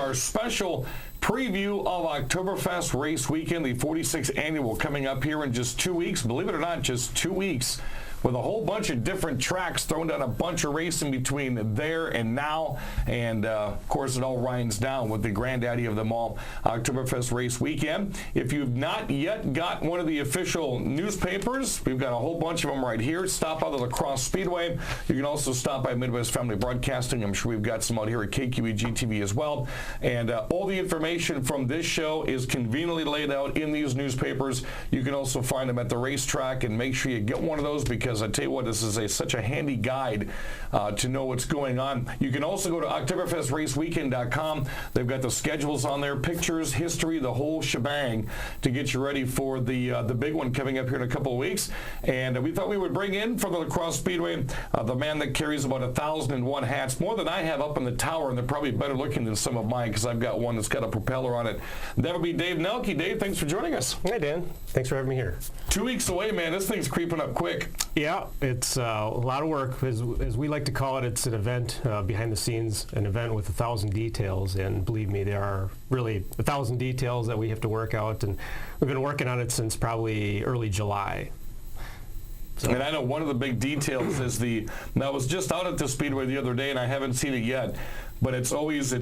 our special preview of Oktoberfest Race Weekend, the 46th annual, coming up here in just 2 weeks. Believe it or not, just 2 weeks, with a whole bunch of different tracks, throwing down a bunch of racing between there and now. And, of course, it all winds down with the granddaddy of them all, Oktoberfest Race Weekend. If you've not yet got one of the official newspapers, we've got a whole bunch of them right here. Stop out of the Crosse Speedway. You can also stop by Midwest Family Broadcasting. I'm sure we've got some out here at KQEG-TV as well. And all the information from this show is conveniently laid out in these newspapers. You can also find them at the racetrack, and make sure you get one of those, because I tell you what, this is such a handy guide to know what's going on. You can also go to OktoberfestRaceWeekend.com. They've got the schedules on there, pictures, history, the whole shebang to get you ready for the big one coming up here in a couple of weeks. And we thought we would bring in from the Crosse Speedway the man that carries about 1,001 hats, more than I have up in the tower, and they're probably better looking than some of mine, because I've got one that's got a propeller on it. That would be Dave Noelke. Dave, thanks for joining us. Hey, Dan. Thanks for having me here. 2 weeks away, man. This thing's creeping up quick. Yeah, it's a lot of work. As we like to call it, it's an event behind the scenes, an event with 1,000 details. And believe me, there are really 1,000 details that we have to work out. And we've been working on it since probably early July. So. And I know one of the big details is I was just out at the Speedway the other day, and I haven't seen it yet, but it's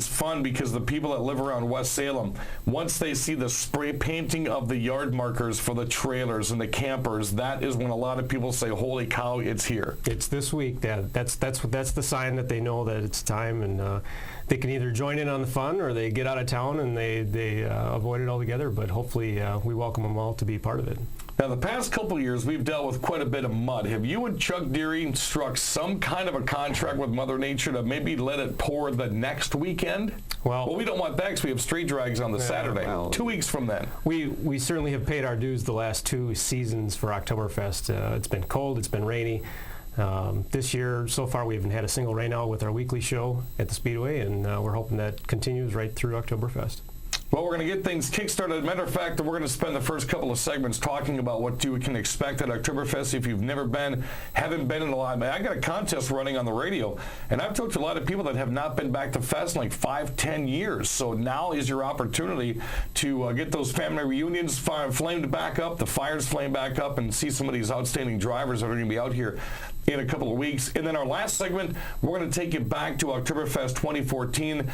fun, because the people that live around West Salem, once they see the spray painting of the yard markers for the trailers and the campers, that is when a lot of people say, holy cow, it's here. It's this week, Dad. That's the sign that they know that it's time, and they can either join in on the fun, or they get out of town and they avoid it altogether, but hopefully we welcome them all to be part of it. Now, the past couple of years, we've dealt with quite a bit of mud. Have you and Chuck Deary struck some kind of a contract with Mother Nature to maybe let it pour the next weekend? Well, we don't want that, because we have street drags on the Saturday. Well, 2 weeks from then. We certainly have paid our dues the last 2 seasons for Oktoberfest. It's been cold, it's been rainy. This year, so far, we haven't had a single rainout with our weekly show at the Speedway, and we're hoping that continues right through Oktoberfest. Well, we're going to get things kick-started. As a matter of fact, we're going to spend the first couple of segments talking about what you can expect at Oktoberfest if you've never been, haven't been in a lot. I got a contest running on the radio, and I've talked to a lot of people that have not been back to Fest in like 5-10 years. So now is your opportunity to get those family reunions flamed back up, the fires flamed back up, and see some of these outstanding drivers that are going to be out here in a couple of weeks. And then our last segment, we're going to take you back to Oktoberfest 2014.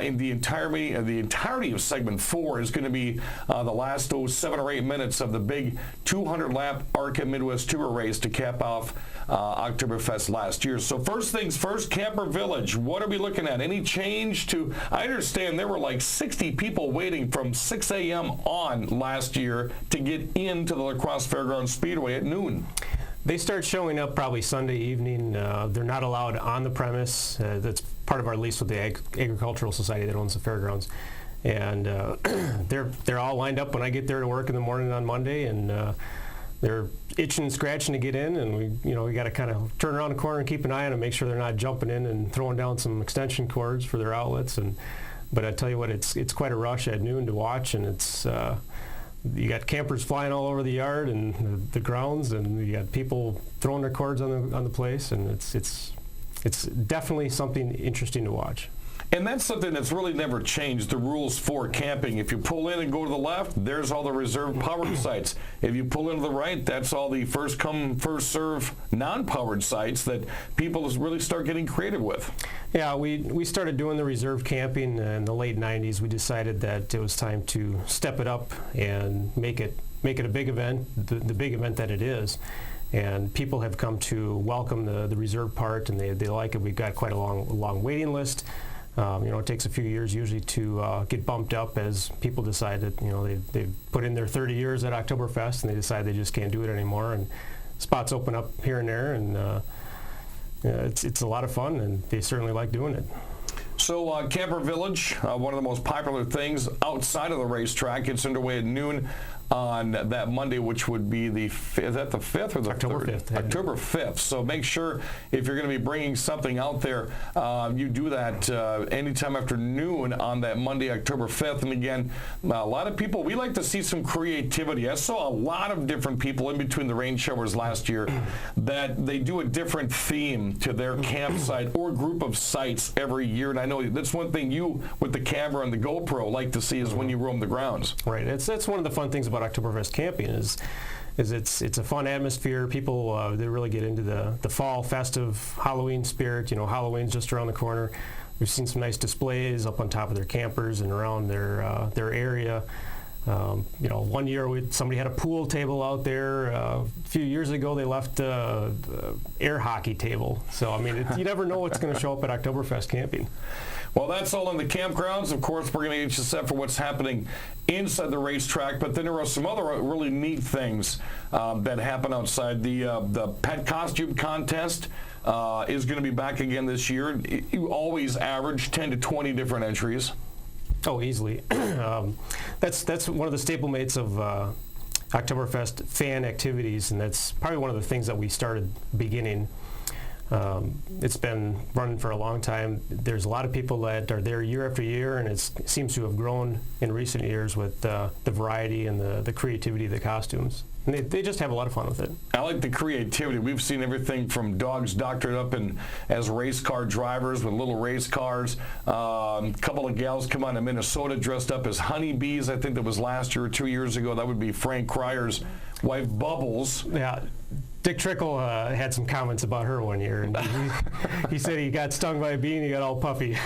In the entirety of segment 4 is going to be the last 7 or 8 minutes of the big 200-lap ARCA Midwest Tour race to cap off Oktoberfest last year. So first things first, Camper Village. What are we looking at? Any change to? I understand there were like 60 people waiting from 6 a.m. on last year to get into the La Crosse Fairgrounds Speedway at noon. They start showing up probably Sunday evening. They're not allowed on the premise. That's part of our lease with the Agricultural Society that owns the fairgrounds. And they're all lined up when I get there to work in the morning on Monday, and they're itching and scratching to get in. And we got to kind of turn around the corner and keep an eye on them, make sure they're not jumping in and throwing down some extension cords for their outlets. But I tell you what, it's quite a rush at noon to watch, and it's. You got campers flying all over the yard and the grounds, and you got people throwing their cords on the place, and it's definitely something interesting to watch. And that's something that's really never changed, the rules for camping. If you pull in and go to the left, there's all the reserved powered sites. If you pull in to the right, that's all the first come, first serve non-powered sites that people really start getting creative with. Yeah, we started doing the reserve camping in the late 90s. We decided that it was time to step it up and make it a big event, the big event that it is. And people have come to welcome the reserve part, and they like it. We've got quite a long waiting list. It takes a few years usually to get bumped up as people decide that they've put in their 30 years at Oktoberfest, and they decide they just can't do it anymore, and spots open up here and there, and it's a lot of fun, and they certainly like doing it. So Camper Village, one of the most popular things outside of the racetrack, gets underway at noon on that Monday, which would be is that the 5th or the October 3rd? 5th. October 5th. So make sure if you're going to be bringing something out there, you do that anytime after noon on that Monday, October 5th. And again, a lot of people, we like to see some creativity. I saw a lot of different people in between the rain showers last year that they do a different theme to their campsite or group of sites every year. And I know that's one thing you, with the camera and the GoPro, like to see is when you roam the grounds. Right. That's one of the fun things about Oktoberfest camping is it's a fun atmosphere. People they really get into the fall festive Halloween spirit. Halloween's just around the corner. We've seen some nice displays up on top of their campers and around their area. One year somebody had a pool table out there. A few years ago, they left air hockey table. So you never know what's going to show up at Oktoberfest camping. Well, that's all in the campgrounds. Of course, we're going to get you set for what's happening inside the racetrack, but then there are some other really neat things that happen outside. The pet costume contest is going to be back again this year. You always average 10 to 20 different entries. Oh, easily. That's one of the staple mates of Oktoberfest fan activities, and that's probably one of the things that we started beginning. It's been running for a long time. There's a lot of people that are there year after year, and it seems to have grown in recent years with the variety and the creativity of the costumes. And they just have a lot of fun with it. I like the creativity. We've seen everything from dogs doctored up as race car drivers with little race cars. A couple of gals come on to Minnesota dressed up as honeybees. I think that was last year or 2 years ago. That would be Frank Cryer's wife, Bubbles. Yeah. Dick Trickle had some comments about her one year, and he said he got stung by a bee and he got all puffy.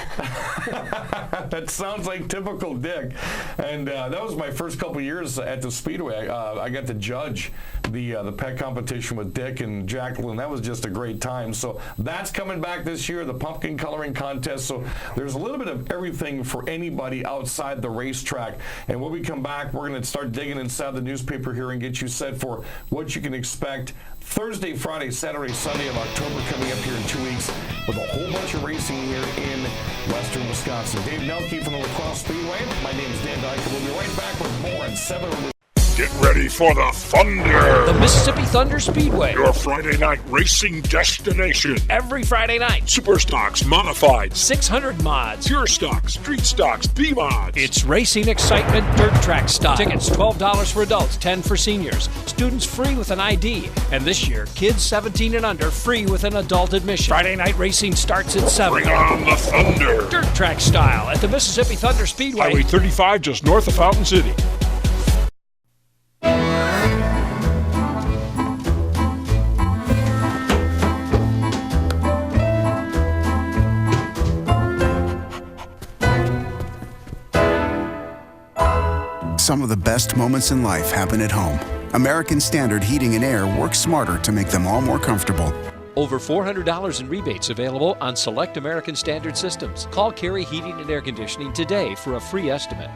That sounds like typical Dick. And that was my first couple of years at the Speedway. I got to judge the pet competition with Dick and Jacqueline. That was just a great time. So that's coming back this year, the pumpkin coloring contest. So there's a little bit of everything for anybody outside the racetrack. And when we come back, we're going to start digging inside the newspaper here and get you set for what you can expect Thursday, Friday, Saturday, Sunday of October coming up here in 2 weeks with a whole bunch of racing here in western Wisconsin. Dave Noelke from the Crosse Speedway. My name is Dan Dyke. We'll be right back with more in 7. Get ready for the Thunder! The Mississippi Thunder Speedway. Your Friday night racing destination. Every Friday night. Super stocks, modified, 600 mods. pure stocks, street stocks, B-mods. It's racing excitement, dirt track style. Tickets $12 for adults, $10 for seniors. Students free with an ID. And this year, kids 17 and under free with an adult admission. Friday night racing starts at 7. Bring on the Thunder! Dirt track style at the Mississippi Thunder Speedway. Highway 35 just north of Fountain City. Some of the best moments in life happen at home. American Standard Heating and Air works smarter to make them all more comfortable. Over $400 in rebates available on select American Standard systems. Call Carey Heating and Air Conditioning today for a free estimate.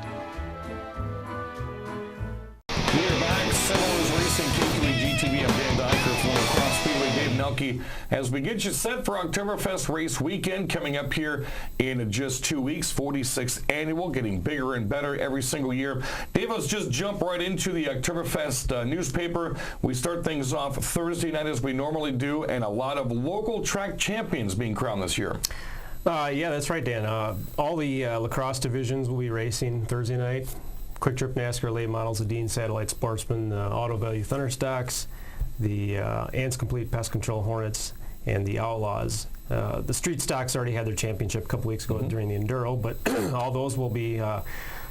We're back. Settlers Racing, KQEG-TV. I'm Dan Dyker from the Crosse Speedway. Dave Noelke, as we get you set for Oktoberfest Race Weekend coming up here in just 2 weeks, 46th annual, getting bigger and better every single year. Dave, let's just jump right into the Oktoberfest newspaper. We start things off Thursday night as we normally do, and a lot of local track champions being crowned this year. Yeah, that's right, Dan. All the lacrosse divisions will be racing Thursday night. Quick Trip NASCAR late models, the Dean Satellite Sportsman, the Auto Value Thunderstocks, the Ants Complete Pest Control Hornets, and the Outlaws. The Street Stocks already had their championship a couple weeks ago during the Enduro, but all those will be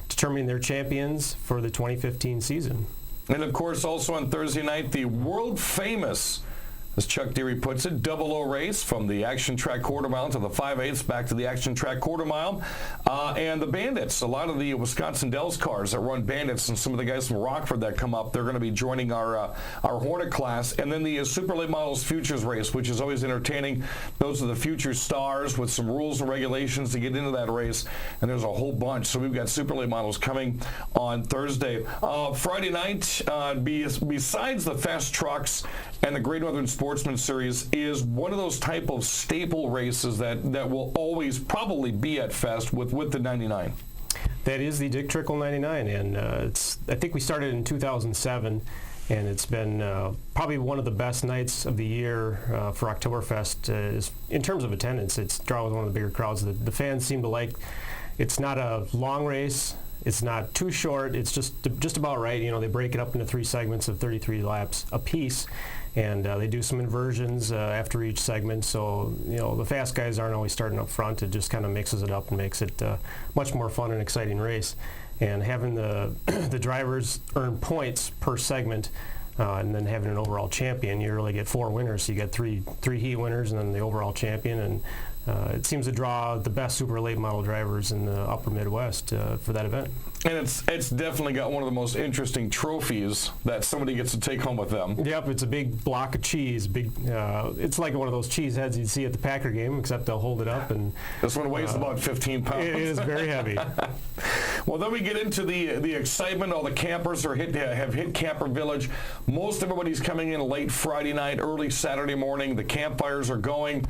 determining their champions for the 2015 season. And of course, also on Thursday night, the world famous, as Chuck Deary puts it, 00 race from the Action Track Quarter Mile to the 5/8 back to the Action Track Quarter Mile. And the Bandits, a lot of the Wisconsin Dells cars that run Bandits and some of the guys from Rockford that come up, they're going to be joining our Hornet class. And then the Super Late Models Futures race, which is always entertaining. Those are the future stars with some rules and regulations to get into that race. And there's a whole bunch. So we've got Super Late Models coming on Thursday. Friday night, besides the Fast Trucks and the Great Northern Sportsman Series, is one of those type of staple races that will always probably be at Fest with the 99. That is the Dick Trickle 99, and I think we started in 2007, and it's been probably one of the best nights of the year for Oktoberfest in terms of attendance. It's draws one of the bigger crowds. The fans seem to like. It's not a long race. It's not too short. It's just about right. They break it up into 3 segments of 33 laps apiece, and they do some inversions after each segment. So the fast guys aren't always starting up front. It just kind of mixes it up and makes it much more fun and exciting race. And having the the drivers earn points per segment, and then having an overall champion, you really get 4 winners. So you get three heat winners and then the overall champion. And it seems to draw the best super late model drivers in the upper Midwest for that event. And it's definitely got one of the most interesting trophies that somebody gets to take home with them. Yep, it's a big block of cheese. It's like one of those cheese heads you'd see at the Packer game, except they'll hold it up. And this one weighs about 15 pounds. It is very heavy. Well, then we get into the excitement. All the campers have hit Camper Village. Most everybody's coming in late Friday night, early Saturday morning. The campfires are going.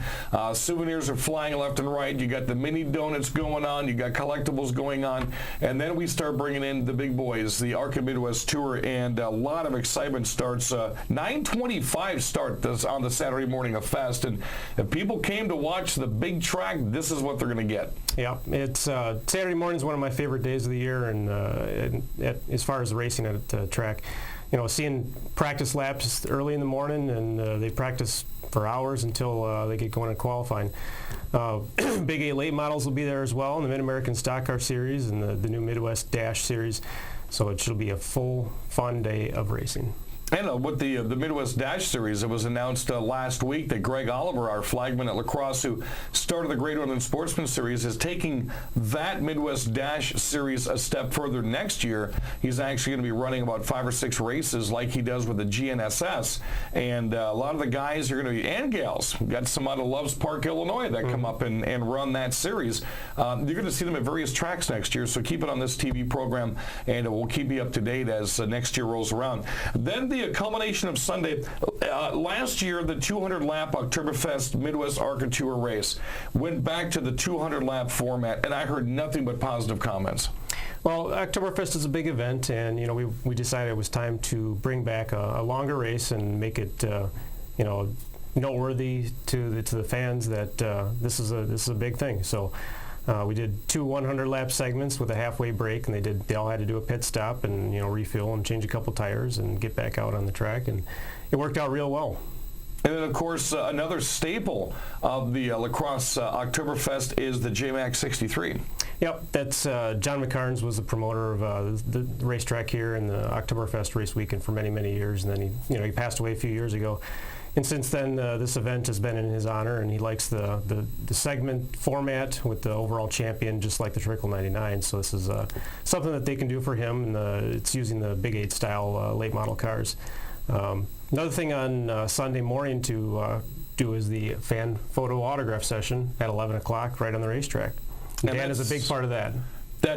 Souvenirs are flying left and right. You got the mini donuts going on. You got collectibles going on. And then we start bringing in the big boys, the Arca Midwest Tour, and a lot of excitement starts. 9:25 start on the Saturday morning of Fest. And if people came to watch the big track, this is what they're going to get. Yeah, it's Saturday morning is one of my favorite days of the year, and as far as the racing at the track, seeing practice laps early in the morning, and they practice for hours until they get going and qualifying. Big 8 late models will be there as well in the Mid-American Stock Car Series and the new Midwest Dash Series, so it should be a full, fun day of racing. And with the Midwest Dash Series, it was announced last week that Greg Oliver, our flagman at La Crosse, who started the Great Northern Sportsman Series, is taking that Midwest Dash Series a step further next year. He's actually going to be running about 5 or 6 races like he does with the GNSS. And a lot of the guys are going to be, and gals, we've got some out of Loves Park, Illinois, that come up and run that series. You're going to see them at various tracks next year, so keep it on this TV program, and we'll keep you up to date as next year rolls around. Then the culmination of Sunday. Last year, the 200-lap Oktoberfest Midwest Arca Tour race went back to the 200-lap format, and I heard nothing but positive comments. Well, Oktoberfest is a big event, and we decided it was time to bring back a longer race and make it noteworthy to the fans that this is a big thing. So. We did 2 100-lap segments with a halfway break, and they all had to do a pit stop and refuel and change a couple tires and get back out on the track, and it worked out real well. And then, of course, another staple of the La Crosse Oktoberfest is the JMax 63. Yep, that's John McCarnes was the promoter of the racetrack here and the Oktoberfest race weekend for many, many years, and then he passed away a few years ago. And since then, this event has been in his honor, and he likes the segment format with the overall champion, just like the Trickle 99. So this is something that they can do for him, and it's using the Big 8 style late model cars. Another thing on Sunday morning to do is the fan photo autograph session at 11 o'clock right on the racetrack. Dan is a big part of that.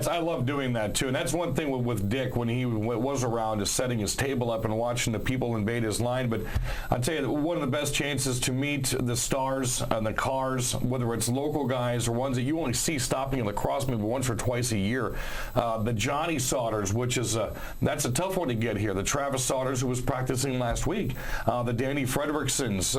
I love doing that, too. And that's one thing with Dick when he was around, is setting his table up and watching the people invade his line. But I'll tell you, one of the best chances to meet the stars and the cars, whether it's local guys or ones that you only see stopping in La Crosse maybe once or twice a year, the Johnny Sauters, which is that's a tough one to get here. The Travis Sauters, who was practicing last week, the Danny Fredericksons,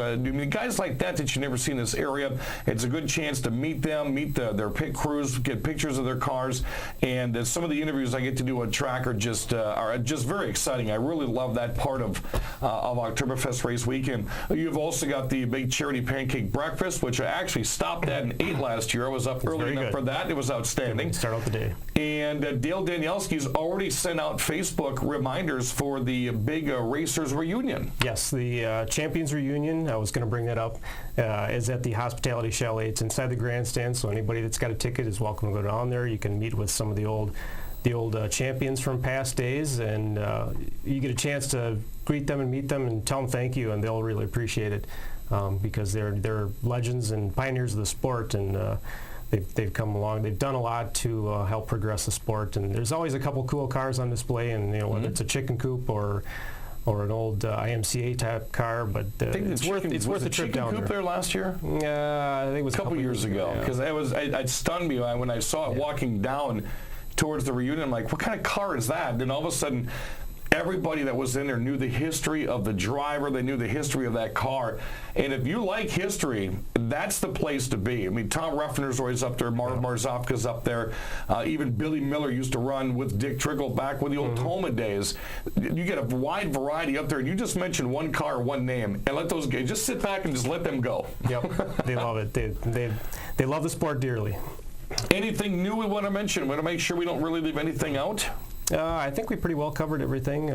guys like that you never see in this area. It's a good chance to meet them, meet their pit crews, get pictures of their cars. And some of the interviews I get to do on track are just very exciting. I really love that part of Oktoberfest race weekend. You've also got the big charity pancake breakfast, which I actually stopped at and ate last year. I was up early enough for that. It was outstanding. Start out the day. And Dale Danielski's already sent out Facebook reminders for the big Racers reunion. Yes, the Champions reunion, I was going to bring that up, is at the Hospitality Chalet. It's inside the grandstand, so anybody that's got a ticket is welcome to go down there. You can meet with some of the old champions from past days, and you get a chance to greet them and meet them and tell them thank you, and they'll really appreciate it because they're legends and pioneers of the sport, and they've come along. They've done a lot to help progress the sport, and there's always a couple cool cars on display, and whether it's a chicken coop or an old IMCA type car, but it's worth the trip down there. There last year? I think it was a couple years ago, because it stunned me when I saw it walking down towards the reunion. I'm like, what kind of car is that? And then all of a sudden, everybody that was in there knew the history of the driver. They knew the history of that car. And if you like history, that's the place to be. I mean, Tom Ruffner's always up there. Marzovka's up there. Even Billy Miller used to run with Dick Trickle back with the old Toma days. You get a wide variety up there. And you just mention one car, one name, and let those guys just sit back and just let them go. Yep, they love it. They love the sport dearly. Anything new we want to mention? We want to make sure we don't really leave anything out. I think we pretty well covered everything.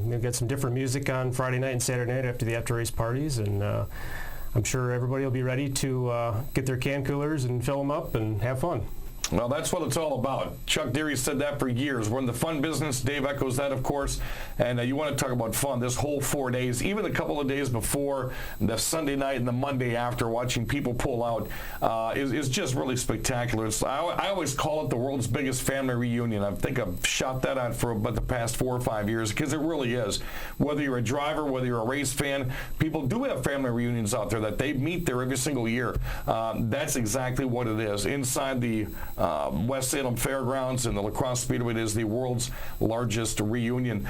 We've got some different music on Friday night and Saturday night after the after-race parties, and I'm sure everybody will be ready to get their can coolers and fill them up and have fun. Well, that's what it's all about. Chuck Deary said that for years. We're in the fun business. Dave echoes that, of course. And you want to talk about fun. This whole 4 days, even a couple of days before, the Sunday night and the Monday after, watching people pull out is just really spectacular. I always call it the world's biggest family reunion. I think I've shot that out for about the past 4 or 5 years, because it really is. Whether you're a driver, whether you're a race fan, people do have family reunions out there that they meet there every single year. That's exactly what it is. Inside the West Salem Fairgrounds and the Crosse Speedway, it is the world's largest reunion.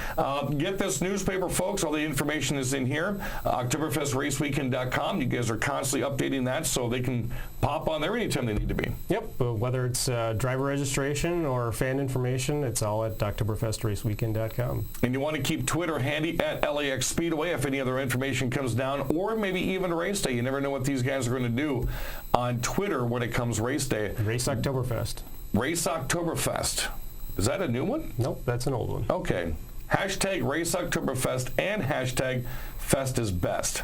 Get this newspaper, folks. All the information is in here. Oktoberfestraceweekend.com. You guys are constantly updating that, so they can pop on there anytime they need to be. Yep, whether it's driver registration or fan information, it's all at Oktoberfestraceweekend.com. And you want to keep Twitter handy at LAX Speedway if any other information comes down, or maybe even race day. You never know what these guys are going to do on Twitter when it comes race day. Race Oktoberfest. Race Oktoberfest. Is that a new one? Nope, that's an old one. Okay. Hashtag Race Oktoberfest and hashtag Fest is Best.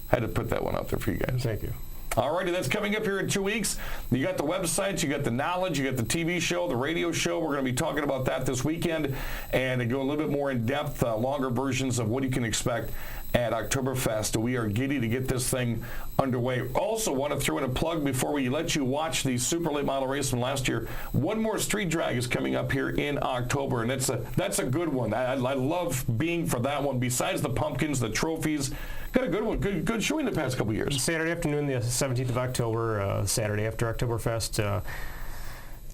Had to put that one out there for you guys. Thank you. All righty, that's coming up here in 2 weeks. You got the websites, you got the knowledge, you got the TV show, the radio show. We're going to be talking about that this weekend and to go a little bit more in depth, longer versions of what you can expect at Oktoberfest. We are giddy to get this thing underway. Also want to throw in a plug before we let you watch the super late model race from last year. One more street drag is coming up here in October, and that's a good one. I love being for that one. Besides the pumpkins, the trophies, got a good one. Good showing the past couple years. Saturday afternoon, the 17th of October, Saturday after Oktoberfest.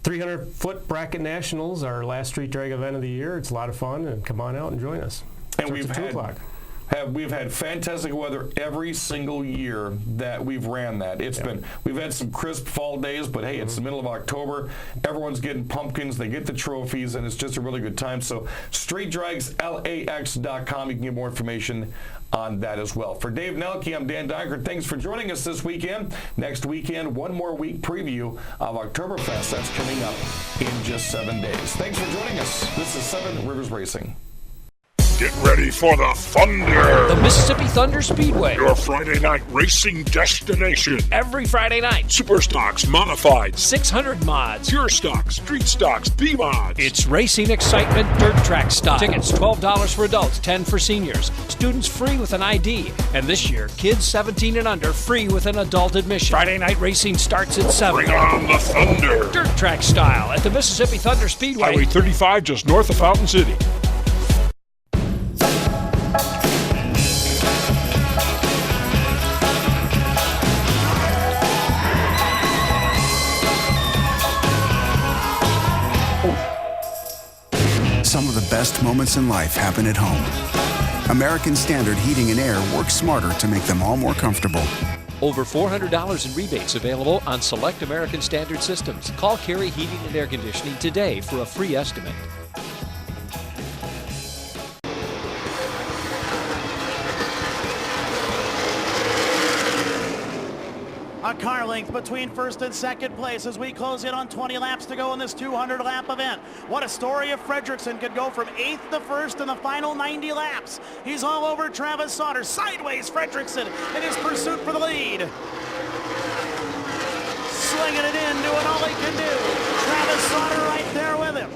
300-foot bracket nationals, our last street drag event of the year. It's a lot of fun, and come on out and join us. And we've had fantastic weather every single year that we've ran that. We've had some crisp fall days, but hey, it's the middle of October. Everyone's getting pumpkins. They get the trophies, and it's just a really good time. So streetdragslax.com. You can get more information on that as well. For Dave Noelke, I'm Dan Dykert. Thanks for joining us this weekend. Next weekend, one more week preview of Oktoberfest. That's coming up in just 7 days. Thanks for joining us. This is Seven Rivers Racing. Get ready for the Thunder! The Mississippi Thunder Speedway. Your Friday night racing destination. Every Friday night. Super stocks, modified, 600 mods. pure stocks, street stocks, B-mods. It's racing excitement, dirt track style. Tickets $12 for adults, $10 for seniors. Students free with an ID. And this year, kids 17 and under free with an adult admission. Friday night racing starts at 7. Bring on the Thunder! Dirt track style at the Mississippi Thunder Speedway. Highway 35 just north of Fountain City. Some of the best moments in life happen at home. American Standard Heating and Air works smarter to make them all more comfortable. Over $400 in rebates available on select American Standard systems. Call Carey Heating and Air Conditioning today for a free estimate. A car length between first and second place as we close in on 20 laps to go in this 200-lap event. What a story if Fredrickson could go from 8th to 1st in the final 90 laps. He's all over Travis Sauter. Sideways Fredrickson in his pursuit for the lead. Slinging it in, doing all he can do. Travis Sauter right there with him.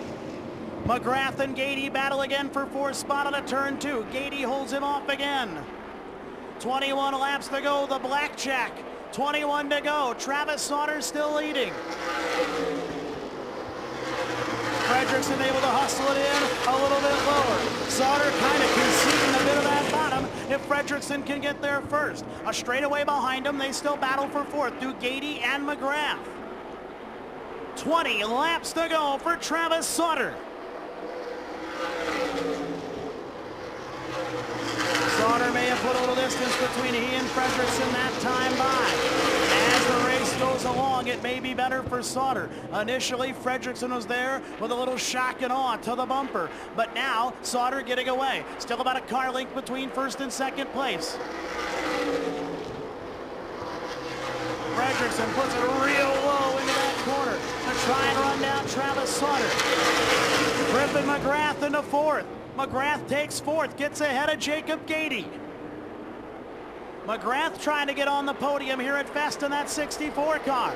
McGrath and Gady battle again for 4th spot on a turn 2. Gady holds him off again. 21 laps to go, the blackjack. 21 to go. Travis Sauter still leading. Fredrickson able to hustle it in a little bit lower. Sauter kind of conceding a bit of that bottom if Fredrickson can get there first. A straightaway behind him. They still battle for 4th through Gady and McGrath. 20 laps to go for Travis Sauter. Sauter may have put a little distance between he and Fredrickson that time by. As the race goes along, it may be better for Sauter. Initially, Fredrickson was there with a little shock and awe to the bumper. But now, Sauter getting away. Still about a car length between first and second place. Fredrickson puts it real low into that corner to try and run down Travis Sauter. Griffin McGrath into fourth. McGrath takes fourth, gets ahead of Jacob Gady. McGrath trying to get on the podium here at Fest in that 64 car.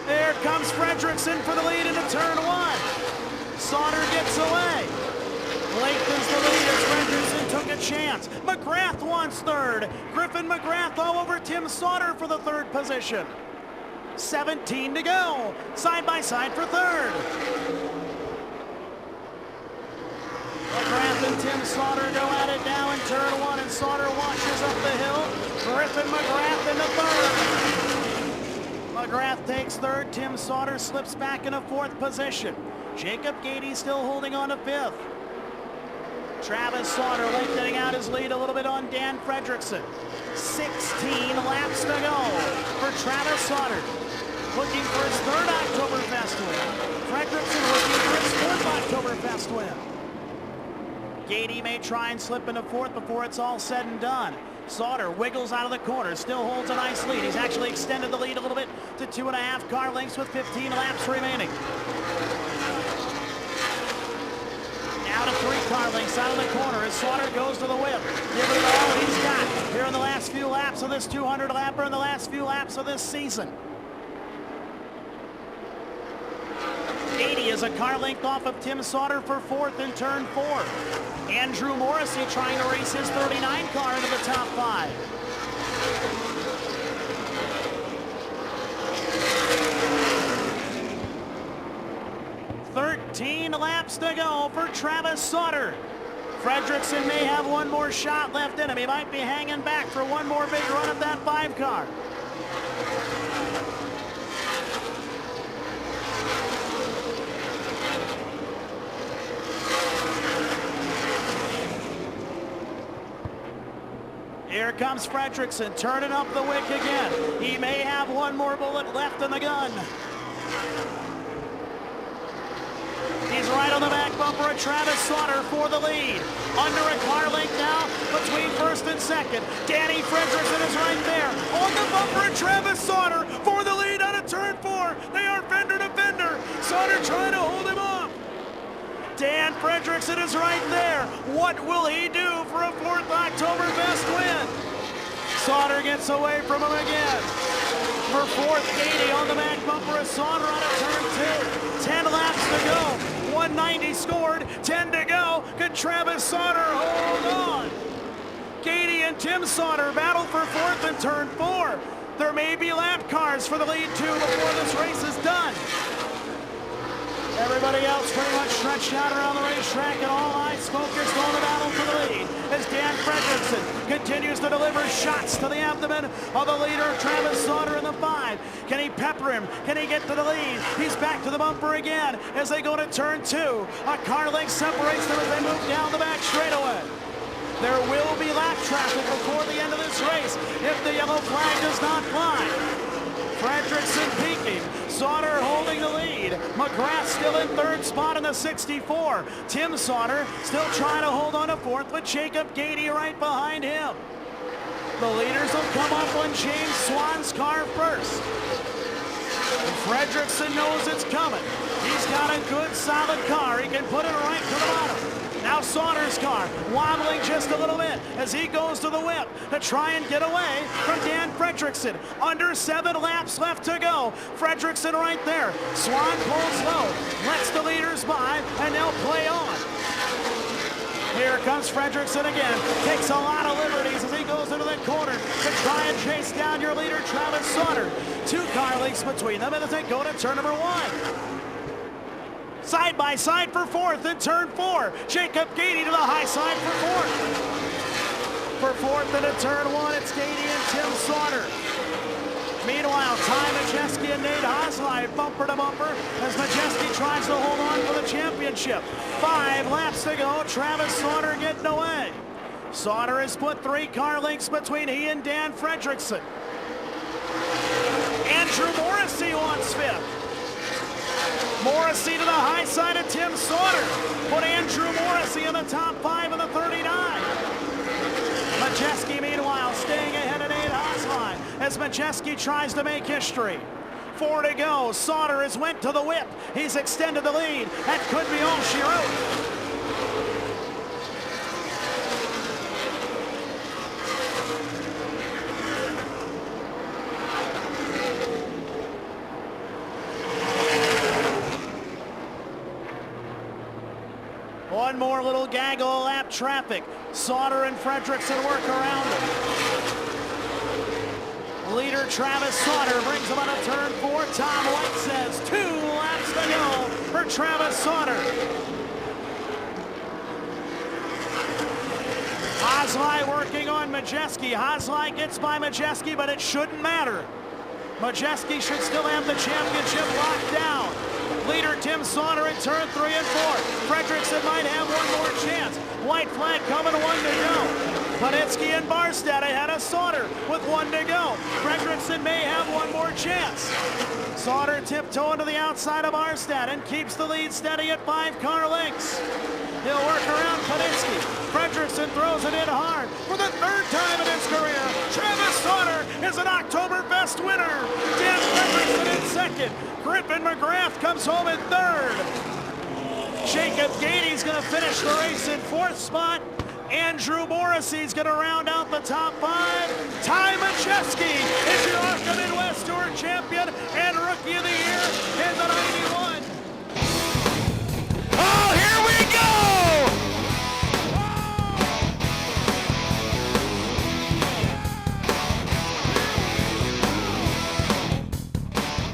There comes Fredrickson for the lead into turn one. Sauter gets away. Lengthens the lead as Fredrickson took a chance. McGrath wants third. Griffin McGrath all over Tim Sauter for the third position. 17 to go. Side by side for third. McGrath and Tim Sauter go at it now in turn one, and Sauter washes up the hill. Griffin McGrath into third. McGrath takes third. Tim Sauter slips back into fourth position. Jacob Gady still holding on to fifth. Travis Sauter lengthening out his lead a little bit on Dan Fredrickson. 16 laps to go for Travis Sauter. Looking for his third Oktoberfest win. Fredrickson looking for his fourth Oktoberfest win. Gady may try and slip into fourth before it's all said and done. Sauter wiggles out of the corner, still holds a nice lead. He's actually extended the lead a little bit to 2.5 car lengths with 15 laps remaining. Now to 3 car lengths out of the corner as Sauter goes to the whip. Giving it all he's got here in the last few laps of this 200 lapper and the last few laps of this season. Gady is a car length off of Tim Sauter for fourth in turn 4. Andrew Morrissey trying to race his 39 car into the top 5. "13 laps to go for Travis Sauter. Fredrickson may have one more shot left in him. He might be hanging back for one more big run at that 5 car. Here comes Fredrickson, turning up the wick again. He may have one more bullet left in the gun. He's right on the back bumper of Travis Sauter for the lead. Under a car length now between first and second. Danny Fredrickson is right there on the bumper of Travis Sauter for the lead out of turn 4. They are fender to fender. Sauter trying to hold him off. Dan Fredrickson is right there. What will he do for a 4th Oktoberfest win? Sauter gets away from him again. For 4th, Gady on the back bumper of Sauter out of turn 2. 10 laps to go. 190 scored. 10 to go. Could Travis Sauter hold on? Gady and Tim Sauter battle for 4th in turn 4. There may be lap cars for the lead 2 before this race is done. Everybody else pretty much stretched out around the racetrack, and all eyes focused on the battle for the lead as Dan Fredrickson continues to deliver shots to the abdomen of the leader, Travis Sauter, in the 5. Can he pepper him? Can he get to the lead? He's back to the bumper again as they go to turn 2. A car length separates them as they move down the back straightaway. There will be lap traffic before the end of this race if the yellow flag does not fly. Fredrickson peaking, Sauter holding the lead. McGrath still in 3rd spot in the 64. Tim Sauter still trying to hold on to 4th with Jacob Gady right behind him. The leaders will come up on James Swan's car first. Fredrickson knows it's coming. He's got a good solid car. He can put it right to the bottom. Now Sauter's car wobbling just a little bit as he goes to the whip to try and get away from Dan Fredrickson. Under 7 laps left to go. Fredrickson right there. Swan pulls low, lets the leaders by, and they'll play on. Here comes Fredrickson again. Takes a lot of liberties as he goes into the corner to try and chase down your leader, Travis Sauter. 2 car lengths between them as they go to turn number 1. Side by side for 4th in turn 4. Jacob Gady to the high side for 4th. For 4th into turn 1, it's Gady and Tim Sauter. Meanwhile, Ty Majeski and Nate Hosley bumper to bumper as Majeski tries to hold on for the championship. 5 laps to go. Travis Sauter getting away. Sauter has put 3 car lengths between he and Dan Fredrickson. Andrew Morrissey wants 5th. Morrissey to the high side of Tim Sauter. Put Andrew Morrissey in the top 5 of the 39. Majeski, meanwhile, staying ahead of Nate Hosley as Majeski tries to make history. 4 to go. Sauter has went to the whip. He's extended the lead. That could be all she wrote. One more little gaggle of lap traffic. Sauter and Fredrickson work around him. Leader Travis Sauter brings him on a turn 4. Tom White says 2 laps to go for Travis Sauter. Hosley working on Majeski. Hosley gets by Majeski, but it shouldn't matter. Majeski should still have the championship locked down. Leader Tim Sauter in turn 3 and 4. Fredrickson might have one more chance. White flag coming, 1 to go. Panitsky and Barstad ahead of Sauter with 1 to go. Fredrickson may have one more chance. Sauter tiptoeing to the outside of Barstad and keeps the lead steady at 5 car lengths. He'll work around Panitsky. Fredrickson throws it in hard for the 3rd time in his career. Travis Sauter is an Oktoberfest winner. Dan Fredrickson in 2nd. Griffin McGrath comes home in 3rd. Jacob Gady's going to finish the race in 4th spot. Andrew Morrissey's going to round out the top 5. Ty Majeski is your ARCA Midwest Tour champion and Rookie of the